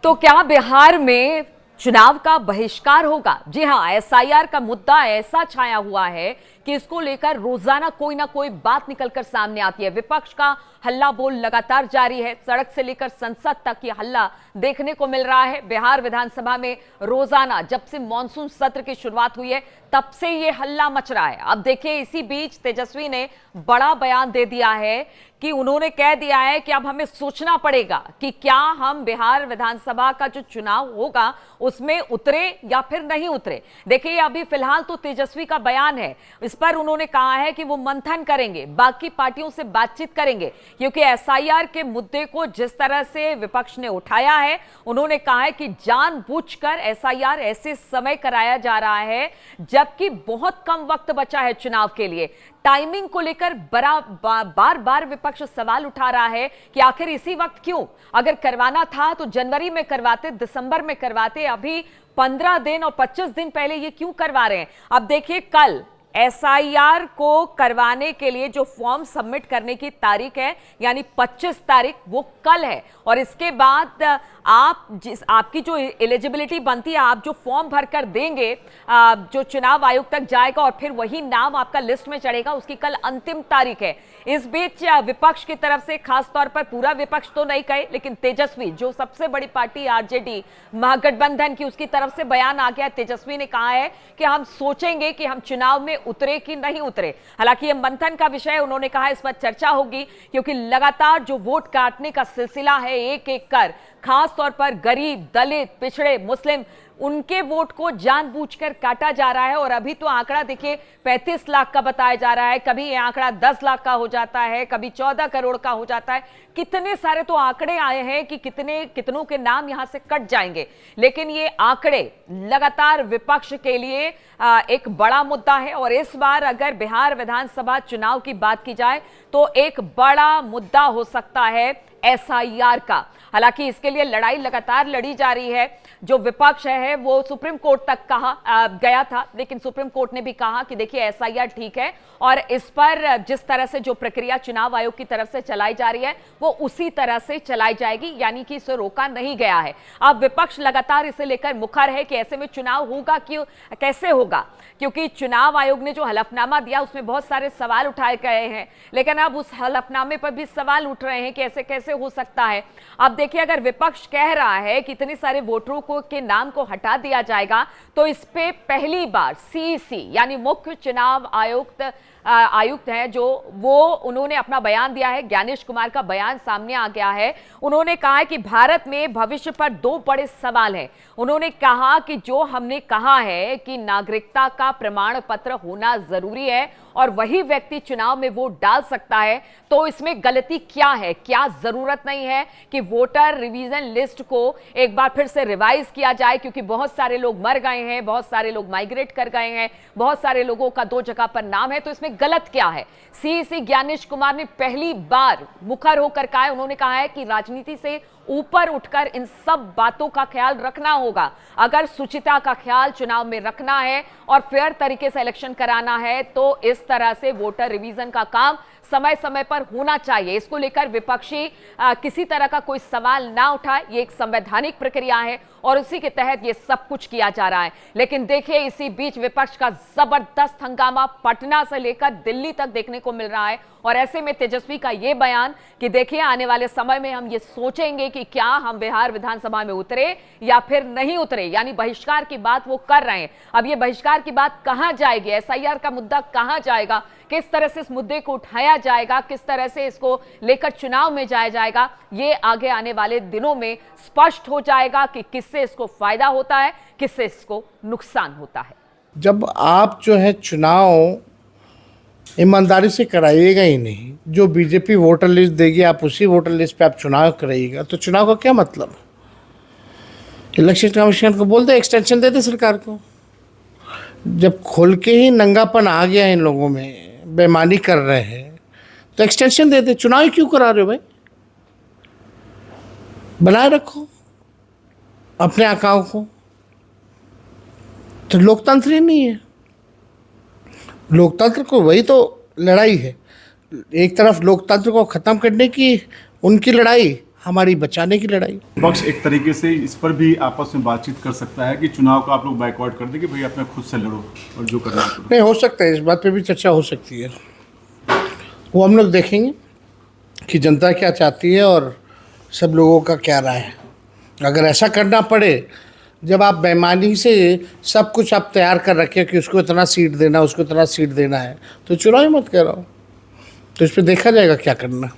तो क्या बिहार में चुनाव का बहिष्कार होगा? जी हां, एसआईआर का मुद्दा ऐसा छाया हुआ है कि इसको लेकर रोजाना कोई ना कोई बात निकलकर सामने आती है। विपक्ष का हल्ला बोल लगातार जारी है। सड़क से लेकर संसद तक ये हल्ला देखने को मिल रहा है। बिहार विधानसभा में रोजाना जब से मॉनसून सत्र की शुरुआत हुई है तब से ये हल्ला मच रहा है। अब देखिए, इसी बीच तेजस्वी ने बड़ा बयान दे दिया है कि उन्होंने कह दिया है कि अब हमें सोचना पड़ेगा कि क्या हम बिहार विधानसभा का जो चुनाव होगा उसमें उतरे या फिर नहीं उतरे। देखिए, अभी फिलहाल तो तेजस्वी का बयान है, इस पर उन्होंने कहा है कि वो मंथन करेंगे, बाकी पार्टियों से बातचीत करेंगे, क्योंकि एसआईआर के मुद्दे को जिस तरह से विपक्ष ने उठाया है, उन्होंने कहा है कि जानबूझकर एसआईआर ऐसे समय कराया जा रहा है जबकि बहुत कम वक्त बचा है चुनाव के लिए। टाइमिंग को लेकर बार बार विपक्ष सवाल उठा रहा है कि आखिर इसी वक्त क्यों? अगर करवाना था तो जनवरी में करवाते, दिसंबर में करवाते, अभी 15 दिन और 25 दिन पहले ये क्यों करवा रहे हैं? अब देखिए, कल एसआईआर को करवाने के लिए जो फॉर्म सबमिट करने की तारीख है, यानी 25 तारीख, वो कल है। और इसके बाद आपकी जो एलिजिबिलिटी बनती है, आप जो फॉर्म भरकर देंगे, जो चुनाव आयोग तक जाएगा और फिर वही नाम आपका लिस्ट में चढ़ेगा, उसकी कल अंतिम तारीख है। इस बीच विपक्ष की तरफ से, खास तौर पर पूरा विपक्ष तो नहीं कहे, लेकिन तेजस्वी, जो सबसे बड़ी पार्टी आरजेडी महागठबंधन की, उसकी तरफ से बयान आ गया। तेजस्वी ने कहा है कि हम सोचेंगे कि हम चुनाव में उतरे कि नहीं उतरे। हालांकि यह मंथन का विषय, उन्होंने कहा इस पर चर्चा होगी, क्योंकि लगातार जो वोट काटने का सिलसिला है, एक एक कर, खास तौर पर गरीब, दलित, पिछड़े, मुस्लिम, उनके वोट को जानबूझकर काटा जा रहा है। और अभी तो आंकड़ा देखिए 35 लाख का बताया जा रहा है, कभी ये आंकड़ा 10 लाख का हो जाता है, कभी 14 करोड़ का हो जाता है। कितने सारे तो आंकड़े आए हैं कि कितनों के नाम यहां से कट जाएंगे। लेकिन ये आंकड़े लगातार विपक्ष के लिए एक बड़ा मुद्दा है। और इस बार अगर बिहार विधानसभा चुनाव की बात की जाए तो एक बड़ा मुद्दा हो सकता है एसआईआर का। हालांकि इसके लिए लड़ाई लगातार लड़ी जा रही है। जो विपक्ष है वो सुप्रीम कोर्ट तक गया था, लेकिन सुप्रीम कोर्ट ने भी कहा कि देखिए, एसआईआर ठीक है और इस पर जिस तरह से जो प्रक्रिया चुनाव आयोग की तरफ से चलाई जा रही है वो उसी तरह से चलाई जाएगी, यानी कि इसे रोका नहीं गया है। अब विपक्ष लगातार इसे लेकर मुखर है कि ऐसे में चुनाव होगा क्यों, कैसे होगा, क्योंकि चुनाव आयोग ने जो हलफनामा दिया उसमें बहुत सारे सवाल उठाए गए हैं। लेकिन अब उस हलफनामे पर भी सवाल उठ रहे हैं कि ऐसे कैसे हो सकता है। अब देखिए, अगर विपक्ष कह रहा है कि इतने सारे वोटरों के नाम को हटा दिया जाएगा, तो इस पे पहली बार सीईसी यानी मुख्य चुनाव आयुक्त हैं जो, वो उन्होंने अपना बयान दिया है। ज्ञानेश कुमार का बयान सामने आ गया है। उन्होंने कहा है कि भारत में भविष्य पर दो बड़े सवाल हैं। उन्होंने कहा कि जो हमने कहा है कि नागरिकता का प्रमाण पत्र होना जरूरी है और वही व्यक्ति चुनाव में वोट डाल सकता है, तो इसमें गलती क्या है? क्या जरूरत नहीं है कि वोटर रिवीजन लिस्ट को एक बार फिर से रिवाइज किया जाए, क्योंकि बहुत सारे लोग मर गए हैं, बहुत सारे लोग माइग्रेट कर गए हैं, बहुत सारे लोगों का दो जगह पर नाम है, तो इसमें गलत क्या है? सीईसी ज्ञानेश कुमार ने पहली बार मुखर होकर कहा है, उन्होंने कहा है कि राजनीति से ऊपर उठकर इन सब बातों का ख्याल रखना होगा। अगर शुचिता का ख्याल चुनाव में रखना है और फेयर तरीके से इलेक्शन कराना है, तो इस तरह से वोटर रिवीजन का काम समय समय पर होना चाहिए। इसको लेकर विपक्षी किसी तरह का कोई सवाल ना उठाए, ये एक संवैधानिक प्रक्रिया है और उसी के तहत ये सब कुछ किया जा रहा है। लेकिन देखिए, इसी बीच विपक्ष का जबरदस्त हंगामा पटना से लेकर दिल्ली तक देखने को मिल रहा है। और ऐसे में तेजस्वी का ये बयान कि देखिए, आने वाले समय में हम ये सोचेंगे कि क्या हम बिहार विधानसभा में उतरे या फिर नहीं उतरे, यानी बहिष्कार की बात वो कर रहे हैं। अब ये बहिष्कार की बात कहां जाएगी, एसआईआर का मुद्दा कहां जाएगा, किस तरह से इस मुद्दे को उठाया जाएगा, किस तरह से इसको लेकर चुनाव में जाया जाएगा, ये आगे आने वाले दिनों में स्पष्ट हो जाएगा कि किससे इसको फायदा होता है, किससे इसको नुकसान होता है। जब आप जो है चुनाव ईमानदारी से कराइएगा ही नहीं, जो बीजेपी वोटर लिस्ट देगी आप उसी वोटर लिस्ट पे आप चुनाव कराइएगा, तो चुनाव का क्या मतलब? इलेक्शन कमीशन को बोल दे, एक्सटेंशन दे दे सरकार को। जब खोल के ही नंगापन आ गया इन लोगों में, बेईमानी कर रहे हैं, तो एक्सटेंशन दे दे। चुनाव क्यों करा रहे हो भाई? बनाए रखो अपने आकाओं को। तो लोकतंत्र ही नहीं है। लोकतंत्र को, वही तो लड़ाई है। एक तरफ लोकतंत्र को ख़त्म करने की उनकी लड़ाई, हमारी बचाने की लड़ाई। विपक्ष एक तरीके से इस पर भी आपस में बातचीत कर सकता है कि चुनाव को आप लोग बाइकआउट कर दें कि भाई अपने खुद से लड़ो और जो करना है करो। नहीं, हो सकता है, इस बात पे भी चर्चा हो सकती है। वो हम लोग देखेंगे कि जनता क्या चाहती है और सब लोगों का क्या राय है। अगर ऐसा करना पड़े, जब आप बेईमानी से सब कुछ आप तैयार कर रखे कि उसको इतना सीट देना, उसको इतना सीट देना है, तो चुनाव ही मत कराओ। तो इस पर देखा जाएगा क्या करना।